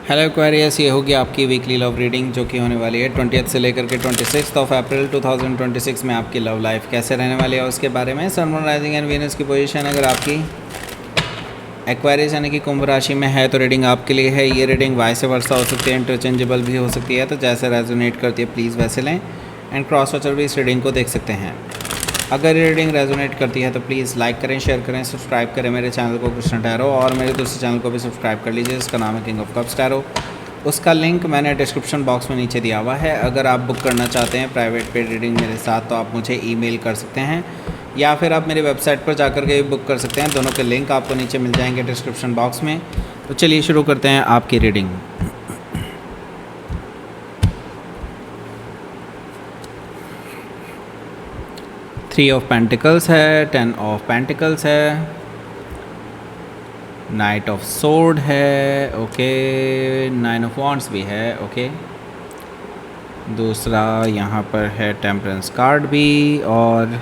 Hello Aquarius, ये होगी आपकी वीकली लव रीडिंग जो कि होने वाली है 20th से लेकर के 26 अप्रैल 2026 में आपकी लव लाइफ कैसे रहने वाली है उसके बारे में। सन, मून, राइजिंग एंड वीनस की पोजीशन अगर आपकी एक्वेरियस यानी कि कुंभ राशि में है तो रीडिंग आपके लिए है। ये रीडिंग वाइस वर्सा हो सकती है, इंटरचेंजेबल भी हो सकती है, तो जैसे रेजोनेट करती है प्लीज़ वैसे लें। एंड क्रॉस वॉचर भी इस रीडिंग को देख सकते हैं। अगर ये रीडिंग रेजोनेट करती है तो प्लीज़ लाइक करें, शेयर करें, सब्सक्राइब करें मेरे चैनल को कृष्ण टैरो, और मेरे दूसरे चैनल को भी सब्सक्राइब कर लीजिए जिसका नाम है किंग ऑफ कप्स टैरो। उसका लिंक मैंने डिस्क्रिप्शन बॉक्स में नीचे दिया हुआ है। अगर आप बुक करना चाहते हैं प्राइवेट पेड रीडिंग मेरे साथ तो आप मुझे ईमेल कर सकते हैं या फिर आप मेरी वेबसाइट पर जाकर के भी बुक कर सकते हैं। दोनों के लिंक आपको नीचे मिल जाएंगे डिस्क्रिप्शन बॉक्स में। तो चलिए शुरू करते हैं आपकी रीडिंग। थ्री ऑफ पेंटिकल्स है, 10 ऑफ पेंटिकल्स है, नाइट ऑफ सोर्ड है, ओके, 9 ऑफ वॉन्ड्स भी है, ओके। दूसरा यहाँ पर है टेम्परेंस कार्ड भी और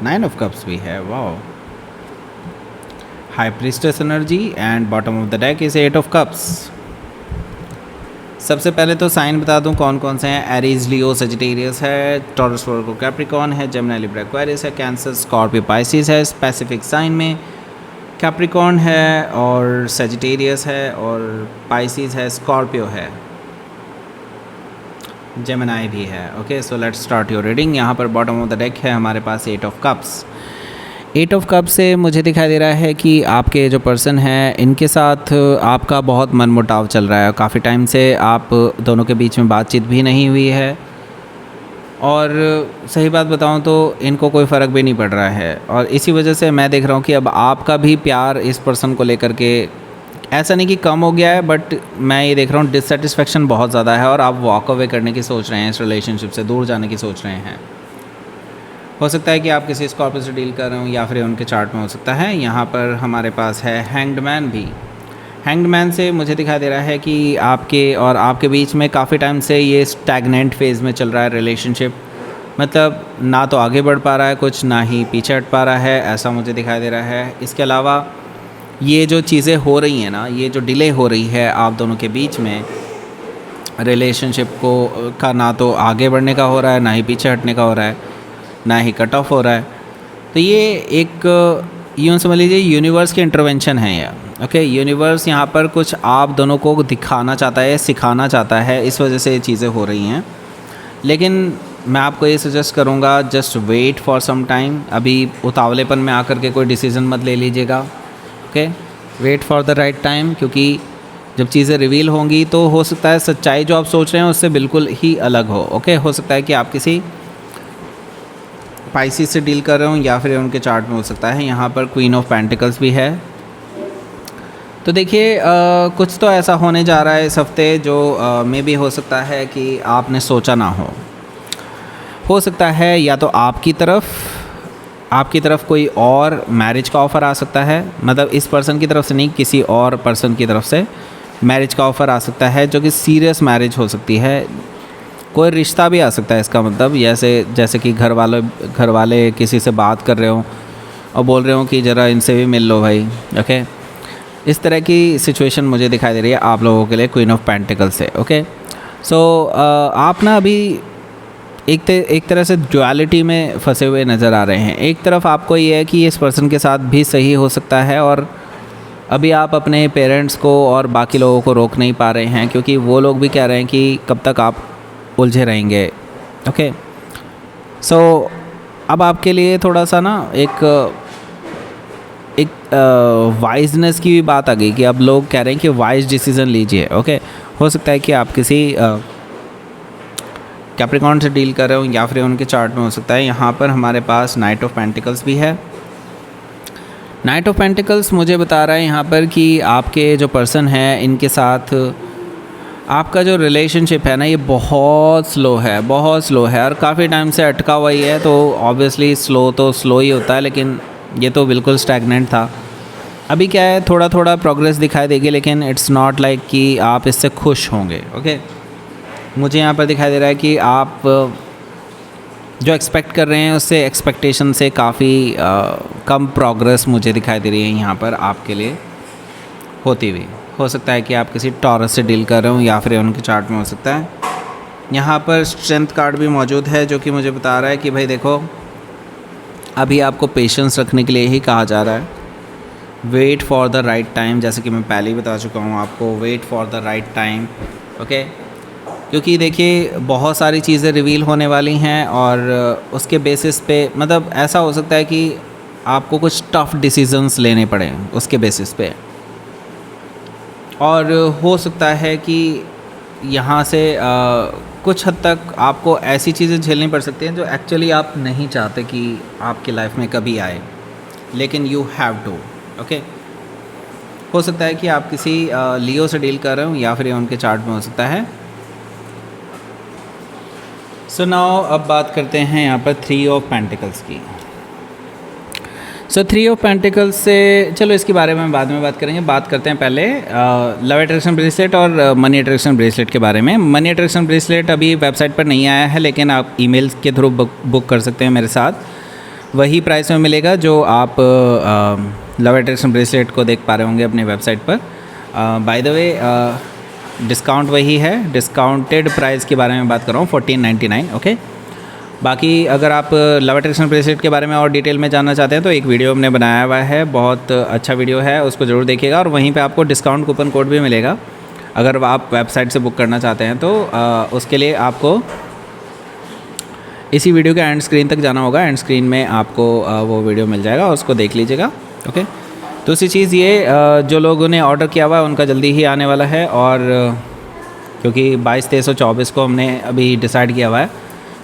9 ऑफ कप्स भी है, wow. High priestess energy and bottom of the deck is 8 of cups. सबसे पहले तो साइन बता दूं कौन कौन से हैं। एरीज, लियो, सजिटेरियस है, टॉरस, वर्गो, कैप्रिकॉर्न है, जेमिनी, लिब्रा, एक्वेरियस है, कैंसर, स्कॉर्पियो, पाइसिस है। स्पेसिफिक साइन में कैप्रिकॉर्न है और सजिटेरियस है और पाइसिस है, स्कॉर्पियो है, जेमिनी भी है, okay. So let's start your reading. यहाँ पर बॉटम ऑफ द डेक है हमारे पास 8 ऑफ कप्स। 8 ऑफ कप से मुझे दिखाई दे रहा है कि आपके जो पर्सन हैं इनके साथ आपका बहुत मनमुटाव चल रहा है। काफ़ी टाइम से आप दोनों के बीच में बातचीत भी नहीं हुई है और सही बात बताऊं तो इनको कोई फ़र्क भी नहीं पड़ रहा है। और इसी वजह से मैं देख रहा हूं कि अब आपका भी प्यार इस पर्सन को लेकर के ऐसा नहीं कि कम हो गया है, बट मैं ये देख रहा हूँ डिससेटिस्फेक्शन बहुत ज़्यादा है और आप वॉक अवे करने की सोच रहे हैं, इस रिलेशनशिप से दूर जाने की सोच रहे हैं। हो सकता है कि आप किसी स्कॉर्पियो से डील कर रहे हो या फिर उनके चार्ट में हो सकता है। यहाँ पर हमारे पास है हैंग्ड मैन भी। हैंग्ड मैन से मुझे दिखाई दे रहा है कि आपके और आपके बीच में काफ़ी टाइम से ये स्टैगनेंट फेज़ में चल रहा है रिलेशनशिप। मतलब ना तो आगे बढ़ पा रहा है कुछ, ना ही पीछे हट पा रहा है, ऐसा मुझे दिखाई दे रहा है। इसके अलावा ये जो चीज़ें हो रही हैं ना, ये जो डिले हो रही है आप दोनों के बीच में रिलेशनशिप को का, ना तो आगे बढ़ने का हो रहा है, ना ही पीछे हटने का हो रहा है, ना ही कट ऑफ हो रहा है। तो ये एक यूँ समझ लीजिए यूनिवर्स की इंटरवेंशन है ये, ओके। यूनिवर्स यहाँ पर कुछ आप दोनों को दिखाना चाहता है, सिखाना चाहता है, इस वजह से ये चीज़ें हो रही हैं। लेकिन मैं आपको ये सजेस्ट करूँगा just wait for some time. अभी उतावलेपन में आकर के कोई डिसीज़न मत ले लीजिएगा, okay. Wait for the right time, क्योंकि जब चीज़ें रिवील होंगी तो हो सकता है सच्चाई जो आप सोच रहे हैं उससे बिल्कुल ही अलग हो, ओके। हो सकता है कि आप किसी पाइसिस से डील कर रहे हो या फिर उनके चार्ट में हो सकता है। यहाँ पर क्वीन ऑफ पेंटिकल्स भी है। तो देखिए कुछ तो ऐसा होने जा रहा है इस हफ्ते जो मे भी हो सकता है कि आपने सोचा ना हो सकता है या तो आपकी तरफ कोई और मैरिज का ऑफ़र आ सकता है। मतलब इस पर्सन की तरफ से नहीं, किसी और पर्सन की तरफ से मैरिज का ऑफ़र आ सकता है जो कि सीरियस मैरिज हो सकती है। कोई रिश्ता भी आ सकता है, इसका मतलब जैसे कि घर वाले किसी से बात कर रहे हो और बोल रहे हो कि ज़रा इनसे भी मिल लो भाई, ओके। इस तरह की सिचुएशन मुझे दिखाई दे रही है आप लोगों के लिए क्वीन ऑफ पेंटिकल से, ओके। सो आप ना अभी एक तरह से ड्युअलिटी में फंसे हुए नज़र आ रहे हैं। एक तरफ आपको ये है कि इस पर्सन के साथ भी सही हो सकता है और अभी आप अपने पेरेंट्स को और बाकी लोगों को रोक नहीं पा रहे हैं क्योंकि वो लोग भी कह रहे हैं कि कब तक आप उलझे रहेंगे, ओके। सो अब आपके लिए थोड़ा सा ना एक वाइजनेस की भी बात आ गई कि अब लोग कह रहे हैं कि वाइज डिसीज़न लीजिए, ओके। हो सकता है कि आप किसी कैप्रिकॉर्न से डील कर रहे हो या फिर उनके चार्ट में हो सकता है। यहाँ पर हमारे पास नाइट ऑफ पेंटिकल्स भी है। नाइट ऑफ पेंटिकल्स मुझे बता रहा है यहाँ पर कि आपके जो पर्सन है इनके साथ आपका जो रिलेशनशिप है ना ये बहुत स्लो है और काफ़ी टाइम से अटका हुआ ही है। तो ऑब्वियसली स्लो ही होता है, लेकिन ये तो बिल्कुल स्टैगनेंट था। अभी क्या है, थोड़ा थोड़ा प्रोग्रेस दिखाई देगी, लेकिन इट्स नॉट लाइक कि आप इससे खुश होंगे, ओके। मुझे यहाँ पर दिखाई दे रहा है कि आप जो एक्सपेक्ट कर रहे हैं उससे एक्सपेक्टेशन से काफ़ी कम प्रोग्रेस मुझे दिखाई दे रही है यहाँ पर आपके लिए होती हुई, हो सकता है कि आप किसी टॉरस से डील कर रहे हो या फिर उनके चार्ट में हो सकता है। यहाँ पर स्ट्रेंथ कार्ड भी मौजूद है जो कि मुझे बता रहा है कि भाई देखो अभी आपको पेशेंस रखने के लिए ही कहा जा रहा है। Wait for the right time, जैसे कि मैं पहले ही बता चुका हूँ आपको, wait for the right time. Okay, क्योंकि देखिए बहुत सारी चीज़ें रिवील होने वाली हैं और उसके बेसिस पे मतलब ऐसा हो सकता है कि आपको कुछ टफ़ डिसीजंस लेने पड़े उसके बेसिस पे, और हो सकता है कि यहाँ से कुछ हद तक आपको ऐसी चीज़ें झेलनी पड़ सकती हैं जो एक्चुअली आप नहीं चाहते कि आपकी लाइफ में कभी आए, लेकिन यू हैव टू। ओके, हो सकता है कि आप किसी लियो से डील कर रहे हो या फिर ये उनके चार्ट में हो सकता है। सो नाउ अब बात करते हैं यहाँ पर 3 ऑफ पेंटिकल्स की। सो 3 ऑफ पेंटिकल्स से चलो इसके बारे में बाद में बात करेंगे। बात करते हैं पहले लव अट्रैक्शन ब्रेसलेट और मनी अट्रैक्शन ब्रेसलेट के बारे में। मनी अट्रैक्शन ब्रेसलेट अभी वेबसाइट पर नहीं आया है, लेकिन आप ईमेल के थ्रू बुक कर सकते हैं मेरे साथ। वही प्राइस में मिलेगा जो आप लव अट्रैक्शन ब्रेसलेट को देख पा रहे होंगे अपनी वेबसाइट पर। बाय द वे डिस्काउंट वही है, डिस्काउंटेड प्राइस के बारे में बात कर रहा हूँ 1499। ओके, बाकी अगर आप लव अट्रैक्शन ब्रेसलेट के बारे में और डिटेल में जानना चाहते हैं तो एक वीडियो हमने बनाया हुआ है, बहुत अच्छा वीडियो है, उसको ज़रूर देखिएगा। और वहीं पे आपको डिस्काउंट कूपन कोड भी मिलेगा अगर आप वेबसाइट से बुक करना चाहते हैं तो उसके लिए आपको इसी वीडियो के एंड स्क्रीन तक जाना होगा। एंड स्क्रीन में आपको वो वीडियो मिल जाएगा, उसको देख लीजिएगा। ओके, दूसरी चीज़ ये जो लोगों ने ऑर्डर किया हुआ है उनका जल्दी ही आने वाला है, और क्योंकि 22, 23 और 24 को हमने अभी डिसाइड किया हुआ है।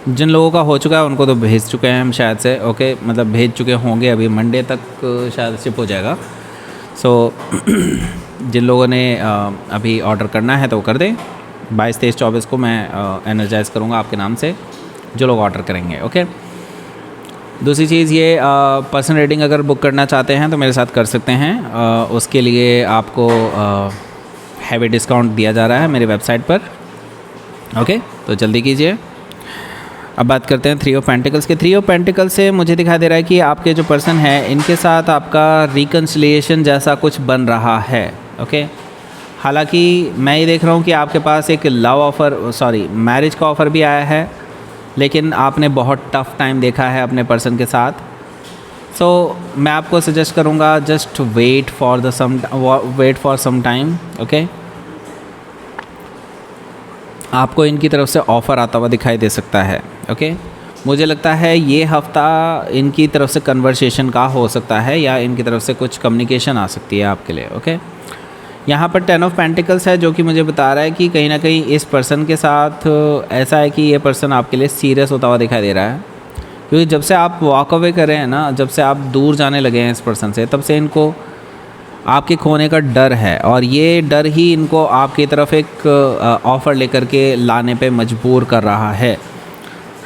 जिन लोगों का हो चुका है उनको तो भेज चुके हैं हम शायद से। ओके, मतलब भेज चुके होंगे, अभी मंडे तक शायद शिप हो जाएगा। सो जिन लोगों ने अभी ऑर्डर करना है तो कर दें। 22, 23, 24 को मैं एनर्जाइज़ करूँगा आपके नाम से जो लोग ऑर्डर करेंगे। ओके, दूसरी चीज़ ये पर्सन रीडिंग अगर बुक करना चाहते हैं तो मेरे साथ कर सकते हैं। उसके लिए आपको हैवी डिस्काउंट दिया जा रहा है मेरी वेबसाइट पर। ओके, तो जल्दी कीजिए। अब बात करते हैं 3 ऑफ पेंटिकल्स के। 3 ऑफ पेंटिकल्स से मुझे दिखाई दे रहा है कि आपके जो पर्सन है इनके साथ आपका रिकन्सिलिएशन जैसा कुछ बन रहा है। ओके, हालांकि मैं ये देख रहा हूँ कि आपके पास एक मैरिज का ऑफ़र भी आया है, लेकिन आपने बहुत टफ़ टाइम देखा है अपने पर्सन के साथ। सो मैं आपको सजेस्ट करूँगा just wait for some time. Okay, आपको इनकी तरफ से ऑफ़र आता हुआ दिखाई दे सकता है। ओके, मुझे लगता है ये हफ़्ता इनकी तरफ से कन्वर्सेशन का हो सकता है या इनकी तरफ से कुछ कम्युनिकेशन आ सकती है आपके लिए। ओके, यहाँ पर 10 ऑफ पेंटिकल्स है जो कि मुझे बता रहा है कि कहीं ना कहीं इस पर्सन के साथ ऐसा है कि ये पर्सन आपके लिए सीरियस होता हुआ दिखाई दे रहा है, क्योंकि जब से आप वॉक अवे कर रहे हैं ना, जब से आप दूर जाने लगे हैं इस पर्सन से, तब से इनको आपके खोने का डर है, और ये डर ही इनको आपकी तरफ एक ऑफ़र लेकर के लाने पे मजबूर कर रहा है,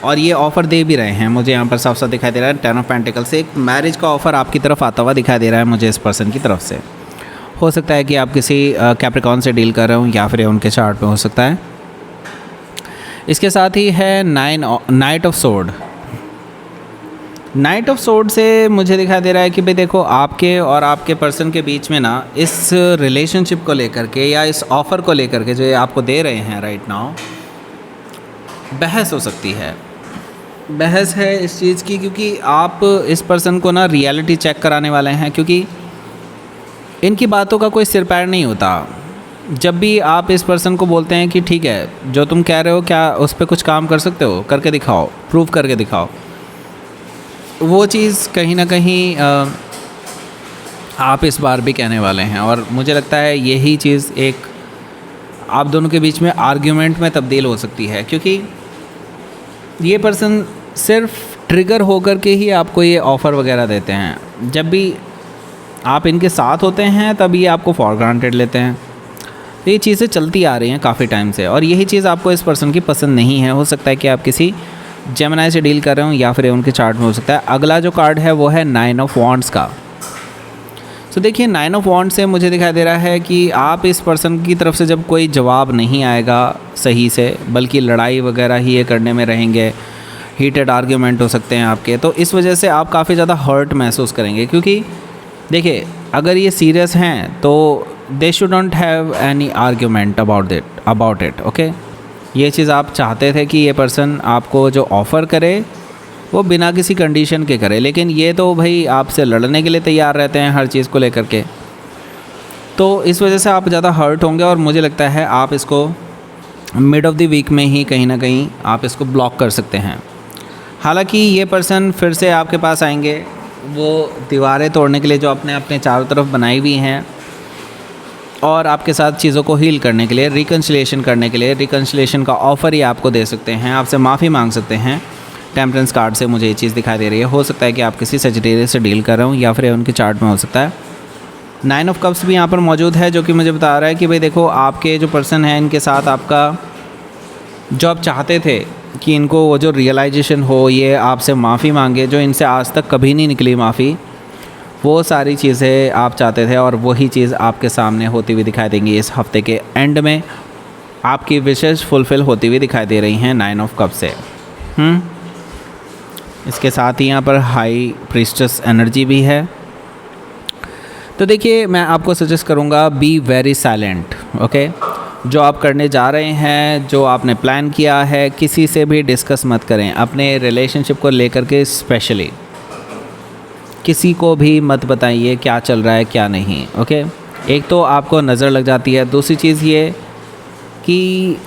और ये ऑफ़र दे भी रहे हैं। मुझे यहाँ पर साफ साफ दिखाई दे रहा है 10 ऑफ पेंटिकल से एक मैरिज का ऑफ़र आपकी तरफ आता हुआ दिखाई दे रहा है मुझे इस पर्सन की तरफ से। हो सकता है कि आप किसी कैप्रिकॉर्न से डील कर रहे हो या फिर उनके चार्ट में हो सकता है। इसके साथ ही है night of sword. Night of sword से मुझे दिखाई दे रहा है कि भाई देखो आपके और आपके पर्सन के बीच में ना इस रिलेशनशिप को लेकर के या इस ऑफ़र को लेकर के जो ये आपको दे रहे हैं राइट नाउ, बहस हो सकती है। बहस है इस चीज़ की क्योंकि आप इस पर्सन को ना रियलिटी चेक कराने वाले हैं, क्योंकि इनकी बातों का कोई सिर पैर नहीं होता। जब भी आप इस पर्सन को बोलते हैं कि ठीक है जो तुम कह रहे हो क्या उस पर कुछ काम कर सकते हो, करके दिखाओ, प्रूव करके दिखाओ, वो चीज़ कहीं ना कहीं आप इस बार भी कहने वाले हैं। और मुझे लगता है यही चीज़ एक आप दोनों के बीच में आर्ग्यूमेंट में तब्दील हो सकती है, क्योंकि ये पर्सन सिर्फ ट्रिगर होकर के ही आपको ये ऑफ़र वगैरह देते हैं। जब भी आप इनके साथ होते हैं तब ये आपको फॉर ग्रांटेड लेते हैं। तो ये चीज़ें चलती आ रही हैं काफ़ी टाइम से, और यही चीज़ आपको इस पर्सन की पसंद नहीं है। हो सकता है कि आप किसी जेमिनी से डील कर रहे हो या फिर उनके चार्ट में हो सकता है। अगला जो कार्ड है वो है 9 ऑफ वॉन्ड्स का। तो देखिए 9 ऑफ वॉन्ड्स से मुझे दिखाई दे रहा है कि आप इस पर्सन की तरफ से जब कोई जवाब नहीं आएगा सही से, बल्कि लड़ाई वगैरह ही ये करने में रहेंगे, हीटेड आर्ग्यूमेंट हो सकते हैं आपके, तो इस वजह से आप काफ़ी ज़्यादा हर्ट महसूस करेंगे। क्योंकि देखिए अगर ये सीरियस हैं तो they should not have any argument about it okay. ये चीज़ आप चाहते थे कि ये पर्सन आपको जो ऑफ़र करे वो बिना किसी कंडीशन के करे, लेकिन ये तो भाई आपसे लड़ने के लिए तैयार रहते हैं हर चीज़ को लेकर के, तो इस वजह से आप ज़्यादा हर्ट होंगे और मुझे लगता है आप इसको मिड ऑफ द वीक में ही कहीं ना कहीं आप इसको ब्लॉक कर सकते हैं। हालांकि ये पर्सन फिर से आपके पास आएंगे वो दीवारें तोड़ने के लिए जो आपने अपने चारों तरफ बनाई हुई हैं, और आपके साथ चीज़ों को हील करने के लिए, रिकन्सिलेशन करने के लिए, रिकन्सिलेशन का ऑफ़र ही आपको दे सकते हैं, आपसे माफ़ी मांग सकते हैं। टेम्परेंस कार्ड से मुझे ये चीज़ दिखाई दे रही है। हो सकता है कि आप किसी सजिटेरियस से डील कर रहे हो या फिर उनके चार्ट में हो सकता है। 9 ऑफ कप्स भी यहाँ पर मौजूद है, जो कि मुझे बता रहा है कि भाई देखो आपके जो पर्सन है इनके साथ आपका जो आप चाहते थे कि इनको वो जो रियलाइजेशन हो, ये आपसे माफ़ी मांगे, जो इनसे आज तक कभी नहीं निकली माफ़ी, वो सारी चीज़ें आप चाहते थे और वही चीज़ आपके सामने होती हुई दिखाई देंगी। इस हफ्ते के एंड में आपकी विशेष फुलफ़िल होती हुई दिखाई दे रही हैं 9 ऑफ कप से। इसके साथ ही यहाँ पर हाई प्रीस्टेस एनर्जी भी है। तो देखिए मैं आपको सजेस्ट करूँगा बी वेरी साइलेंट ओके। जो आप करने जा रहे हैं, जो आपने प्लान किया है, किसी से भी डिस्कस मत करें अपने रिलेशनशिप को लेकर के। स्पेशली किसी को भी मत बताइए क्या चल रहा है क्या नहीं ओके। एक तो आपको नज़र लग जाती है, दूसरी चीज़ ये कि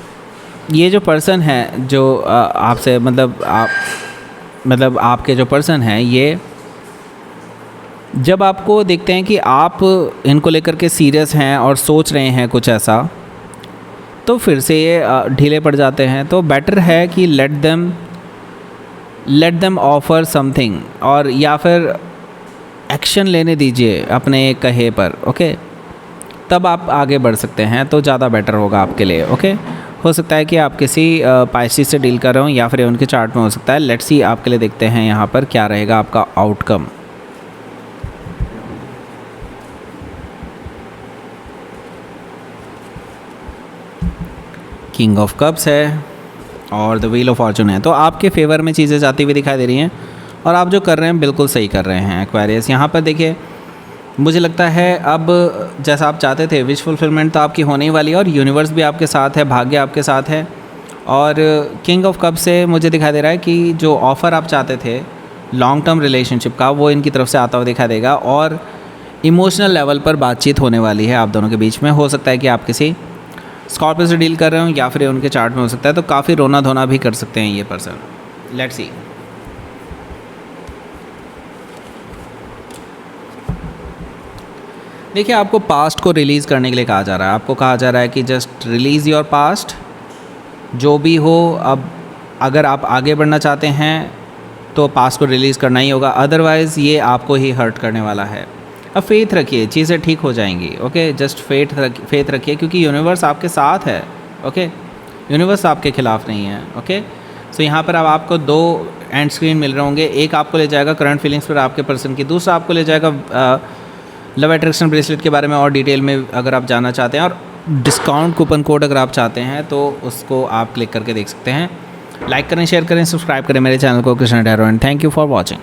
ये जो पर्सन है जो आपसे मतलब आपके जो पर्सन हैं, ये जब आपको देखते हैं कि आप इनको लेकर के सीरियस हैं और सोच रहे हैं कुछ ऐसा, तो फिर से ये ढीले पड़ जाते हैं। तो बेटर है कि लेट देम ऑफ़र समथिंग, और या फिर एक्शन लेने दीजिए अपने कहे पर ओके, तब आप आगे बढ़ सकते हैं, तो ज़्यादा बेटर होगा आपके लिए ओके। हो सकता है कि आप किसी पाइसेस से डील कर रहे हो या फिर उनके चार्ट में हो सकता है। लेट्स सी आपके लिए देखते हैं यहाँ पर क्या रहेगा आपका आउटकम। किंग ऑफ कप्स है और द व्हील ऑफ फॉर्चून है, तो आपके फेवर में चीज़ें जाती हुई दिखाई दे रही हैं और आप जो कर रहे हैं बिल्कुल सही कर रहे हैं एक्वेरियस। यहाँ पर देखिए मुझे लगता है अब जैसा आप चाहते थे विश फुलफिलमेंट तो आपकी होने ही वाली है, और यूनिवर्स भी आपके साथ है, भाग्य आपके साथ है। और किंग ऑफ कप से मुझे दिखाई दे रहा है कि जो ऑफ़र आप चाहते थे लॉन्ग टर्म रिलेशनशिप का, वो इनकी तरफ से आता हुआ दिखाई देगा, और इमोशनल लेवल पर बातचीत होने वाली है आप दोनों के बीच में। हो सकता है कि आप किसी स्कॉर्पियो से डील कर रहे हो या फिर उनके चार्ट में हो सकता है, तो काफ़ी रोना धोना भी कर सकते हैं ये पर्सन। Let's see. देखिए आपको पास्ट को रिलीज़ करने के लिए कहा जा रहा है। आपको कहा जा रहा है कि जस्ट रिलीज़ योर पास्ट, जो भी हो। अब अगर आप आगे बढ़ना चाहते हैं तो पास्ट को रिलीज़ करना ही होगा, अदरवाइज़ ये आपको ही हर्ट करने वाला है। अब फेथ रखिए, चीज़ें ठीक हो जाएंगी ओके। जस्ट फेथ रखिए, क्योंकि यूनिवर्स आपके साथ है ओके। यूनिवर्स आपके खिलाफ़ नहीं है ओके। सो यहाँ पर अब आपको 2 एंड स्क्रीन मिल रहे होंगे। एक आपको ले जाएगा करंट फीलिंग्स पर आपके पर्सन की, दूसरा आपको ले जाएगा लव अट्रैक्शन ब्रेसलेट के बारे में और डिटेल में अगर आप जानना चाहते हैं, और डिस्काउंट कूपन कोड अगर आप चाहते हैं तो उसको आप क्लिक करके देख सकते हैं। लाइक करें, शेयर करें, सब्सक्राइब करें मेरे चैनल को Krishna tarot, and thank you for watching.